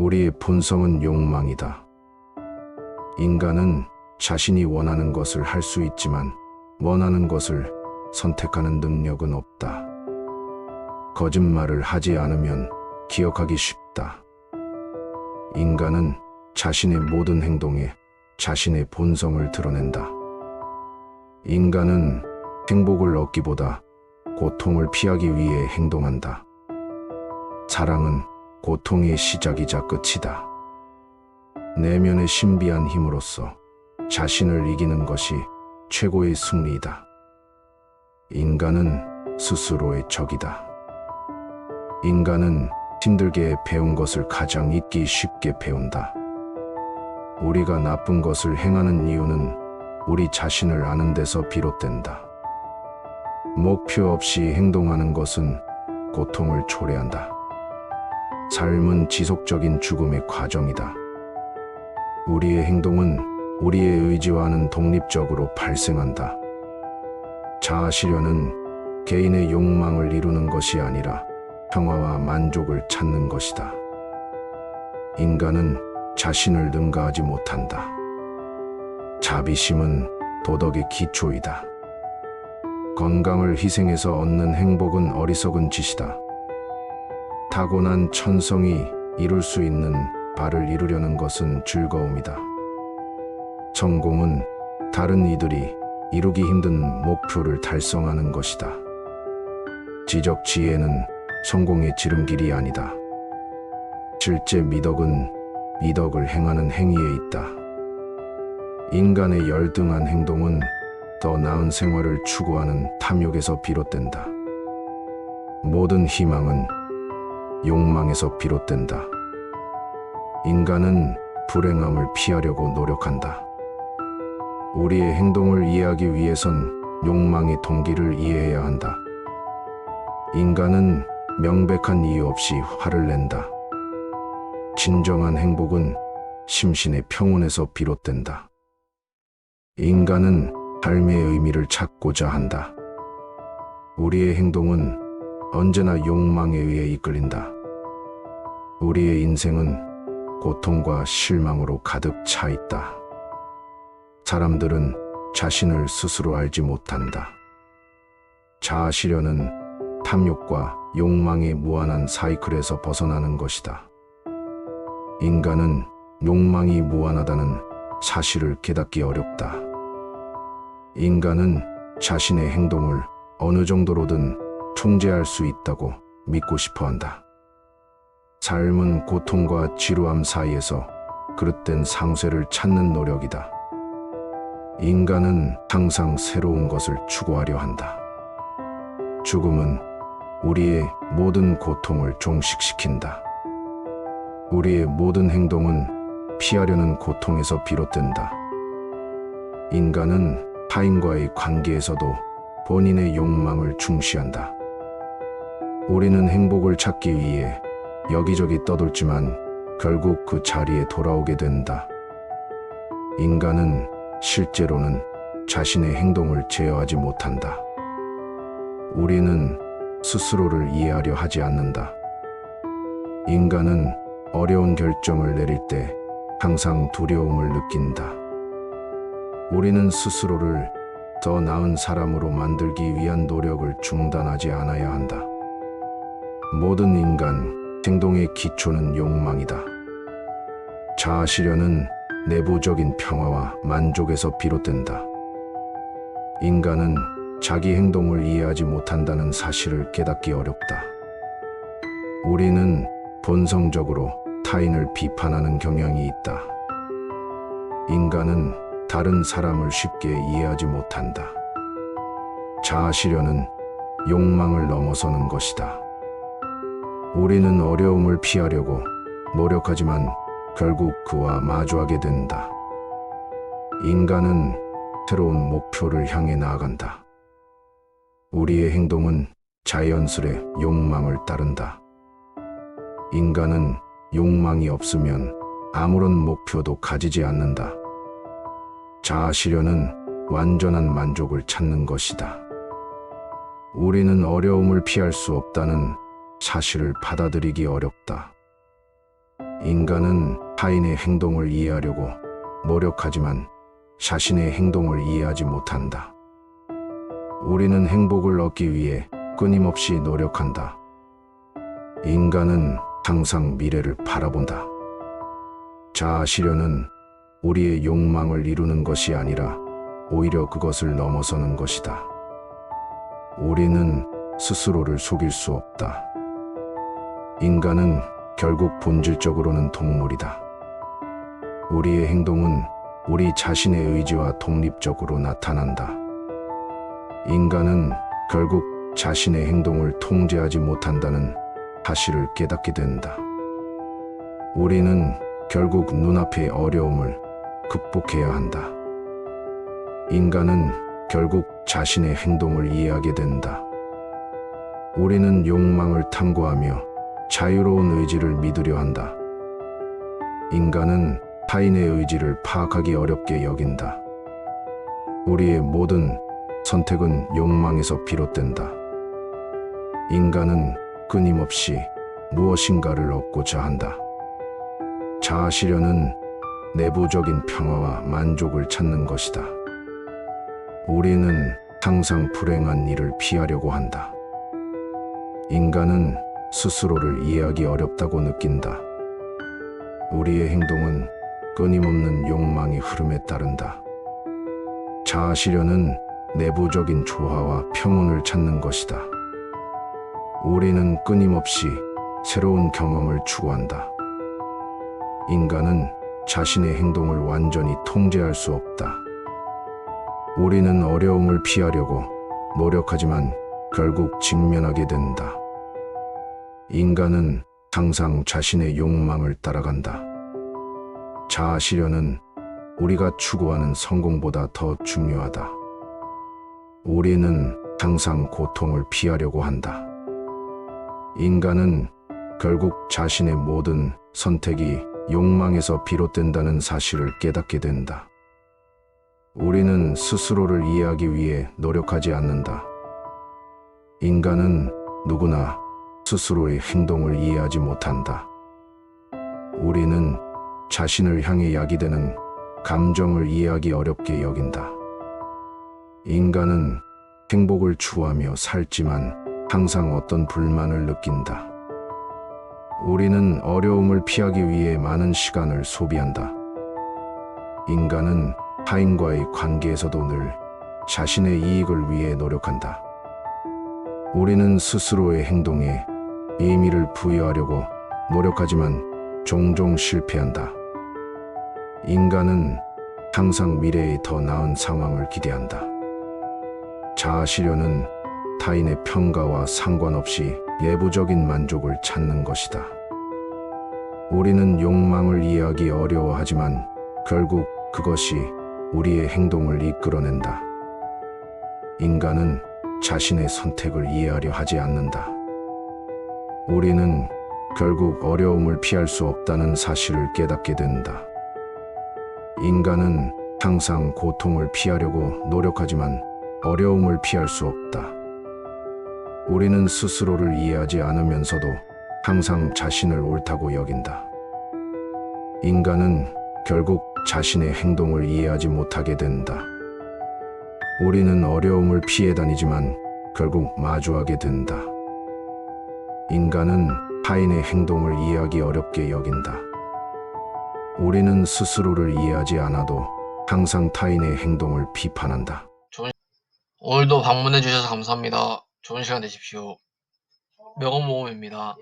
우리의 본성은 욕망이다. 인간은 자신이 원하는 것을 할 수 있지만 원하는 것을 선택하는 능력은 없다. 거짓말을 하지 않으면 기억하기 쉽다. 인간은 자신의 모든 행동에 자신의 본성을 드러낸다. 인간은 행복을 얻기보다 고통을 피하기 위해 행동한다. 사랑은 고통의 시작이자 끝이다. 내면의 신비한 힘으로써 자신을 이기는 것이 최고의 승리이다. 인간은 스스로의 적이다. 인간은 힘들게 배운 것을 가장 잊기 쉽게 배운다. 우리가 나쁜 것을 행하는 이유는 우리 자신을 아는 데서 비롯된다. 목표 없이 행동하는 것은 고통을 초래한다. 삶은 지속적인 죽음의 과정이다. 우리의 행동은 우리의 의지와는 독립적으로 발생한다. 자아 실현은 개인의 욕망을 이루는 것이 아니라 평화와 만족을 찾는 것이다. 인간은 자신을 능가하지 못한다. 자비심은 도덕의 기초이다. 건강을 희생해서 얻는 행복은 어리석은 짓이다. 타고난 천성이 이룰 수 있는 바를 이루려는 것은 즐거움이다. 성공은 다른 이들이 이루기 힘든 목표를 달성하는 것이다. 지적 지혜는 성공의 지름길이 아니다. 실제 미덕은 이덕을 행하는 행위에 있다. 인간의 열등한 행동은 더 나은 생활을 추구하는 탐욕에서 비롯된다. 모든 희망은 욕망에서 비롯된다. 인간은 불행함을 피하려고 노력한다. 우리의 행동을 이해하기 위해선 욕망의 동기를 이해해야 한다. 인간은 명백한 이유 없이 화를 낸다. 진정한 행복은 심신의 평온에서 비롯된다. 인간은 삶의 의미를 찾고자 한다. 우리의 행동은 언제나 욕망에 의해 이끌린다. 우리의 인생은 고통과 실망으로 가득 차 있다. 사람들은 자신을 스스로 알지 못한다. 자아 실현은 탐욕과 욕망의 무한한 사이클에서 벗어나는 것이다. 인간은 욕망이 무한하다는 사실을 깨닫기 어렵다. 인간은 자신의 행동을 어느 정도로든 통제할 수 있다고 믿고 싶어 한다. 삶은 고통과 지루함 사이에서 그릇된 상쇄를 찾는 노력이다. 인간은 항상 새로운 것을 추구하려 한다. 죽음은 우리의 모든 고통을 종식시킨다. 우리의 모든 행동은 피하려는 고통에서 비롯된다. 인간은 타인과의 관계에서도 본인의 욕망을 중시한다. 우리는 행복을 찾기 위해 여기저기 떠돌지만 결국 그 자리에 돌아오게 된다. 인간은 실제로는 자신의 행동을 제어하지 못한다. 우리는 스스로를 이해하려 하지 않는다. 인간은 어려운 결정을 내릴 때 항상 두려움을 느낀다. 우리는 스스로를 더 나은 사람으로 만들기 위한 노력을 중단하지 않아야 한다. 모든 인간 행동의 기초는 욕망이다. 자아 실현은 내부적인 평화와 만족에서 비롯된다. 인간은 자기 행동을 이해하지 못한다는 사실을 깨닫기 어렵다. 우리는 본성적으로 타인을 비판하는 경향이 있다. 인간은 다른 사람을 쉽게 이해하지 못한다. 자아 실현은 욕망을 넘어서는 것이다. 우리는 어려움을 피하려고 노력하지만 결국 그와 마주하게 된다. 인간은 새로운 목표를 향해 나아간다. 우리의 행동은 자연스레 욕망을 따른다. 인간은 욕망이 없으면 아무런 목표도 가지지 않는다. 자아 실현은 완전한 만족을 찾는 것이다. 우리는 어려움을 피할 수 없다는 사실을 받아들이기 어렵다. 인간은 타인의 행동을 이해하려고 노력하지만 자신의 행동을 이해하지 못한다. 우리는 행복을 얻기 위해 끊임없이 노력한다. 인간은 항상 미래를 바라본다. 자아 실현은 우리의 욕망을 이루는 것이 아니라 오히려 그것을 넘어서는 것이다. 우리는 스스로를 속일 수 없다. 인간은 결국 본질적으로는 동물이다. 우리의 행동은 우리 자신의 의지와 독립적으로 나타난다. 인간은 결국 자신의 행동을 통제하지 못한다는 사실을 깨닫게 된다. 우리는 결국 눈앞의 어려움을 극복해야 한다. 인간은 결국 자신의 행동을 이해하게 된다. 우리는 욕망을 탐구하며 자유로운 의지를 믿으려 한다. 인간은 타인의 의지를 파악하기 어렵게 여긴다. 우리의 모든 선택은 욕망에서 비롯된다. 인간은 끊임없이 무엇인가를 얻고자 한다. 자아 실현은 내부적인 평화와 만족을 찾는 것이다. 우리는 항상 불행한 일을 피하려고 한다. 인간은 스스로를 이해하기 어렵다고 느낀다. 우리의 행동은 끊임없는 욕망의 흐름에 따른다. 자아 실현은 내부적인 조화와 평온을 찾는 것이다. 우리는 끊임없이 새로운 경험을 추구한다. 인간은 자신의 행동을 완전히 통제할 수 없다. 우리는 어려움을 피하려고 노력하지만 결국 직면하게 된다. 인간은 항상 자신의 욕망을 따라간다. 자아 실현은 우리가 추구하는 성공보다 더 중요하다. 우리는 항상 고통을 피하려고 한다. 인간은 결국 자신의 모든 선택이 욕망에서 비롯된다는 사실을 깨닫게 된다. 우리는 스스로를 이해하기 위해 노력하지 않는다. 인간은 누구나 스스로의 행동을 이해하지 못한다. 우리는 자신을 향해 야기되는 감정을 이해하기 어렵게 여긴다. 인간은 행복을 추구하며 살지만 항상 어떤 불만을 느낀다. 우리는 어려움을 피하기 위해 많은 시간을 소비한다. 인간은 타인과의 관계에서도 늘 자신의 이익을 위해 노력한다. 우리는 스스로의 행동에 의미를 부여하려고 노력하지만 종종 실패한다. 인간은 항상 미래에 더 나은 상황을 기대한다. 자아 실현은 타인의 평가와 상관없이 내부적인 만족을 찾는 것이다. 우리는 욕망을 이해하기 어려워하지만 결국 그것이 우리의 행동을 이끌어낸다. 인간은 자신의 선택을 이해하려 하지 않는다. 우리는 결국 어려움을 피할 수 없다는 사실을 깨닫게 된다. 인간은 항상 고통을 피하려고 노력하지만 어려움을 피할 수 없다. 우리는 스스로를 이해하지 않으면서도 항상 자신을 옳다고 여긴다. 인간은 결국 자신의 행동을 이해하지 못하게 된다. 우리는 어려움을 피해 다니지만 결국 마주하게 된다. 인간은 타인의 행동을 이해하기 어렵게 여긴다. 우리는 스스로를 이해하지 않아도 항상 타인의 행동을 비판한다. 오늘도 방문해 주셔서 감사합니다. 좋은 시간 되십시오. 명언 모험입니다.